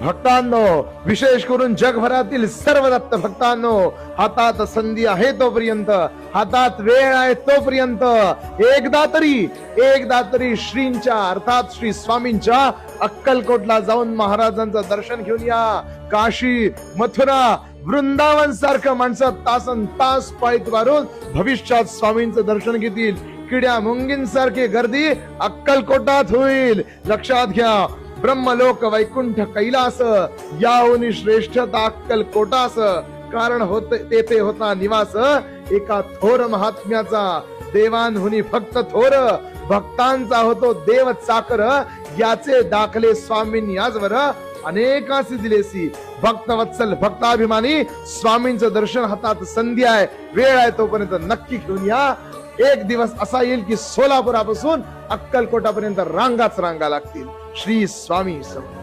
भक्तांनो, विशेष करून जगभरातील सर्व दत्त भक्तांनो, हातात संधी आहे तोपर्यंत, हातात वेळ आहे तोपर्यंत एकदा तरी श्रींच्या अर्थात श्री स्वामींच्या अक्कलकोटला जाऊन महाराजांचं दर्शन घेऊन या. काशी, मथुरा, वृंदावन सारखं माणसं तासन तास पायी मारून भविष्यात स्वामींचं दर्शन घेतील. किड्या मुंगींसारखी गर्दी अक्कलकोटात होईल. लक्षात घ्या, ब्रह्मलोक वैकुंठ कैलास याहून श्रेष्ठता अक्कलकोटास. कारण तेथे होता निवास एका थोर महात्म्याचा. देवांहुनी फक्त थोर, भक्तांचा होतो देव चाकर. याचे दाखले स्वामींनी आजवर अनेकांशी दिलेसी. भक्तवत्सल भक्ताभिमानी स्वामींचं दर्शन हातात संधी आहे, वेळ आहे तोपर्यंत नक्की घेऊन या. एक दिवस असा येईल की सोलापुरापासून अक्कलकोटापर्यंत रांगाच रांगा लागतील. श्री स्वामी समर्थ.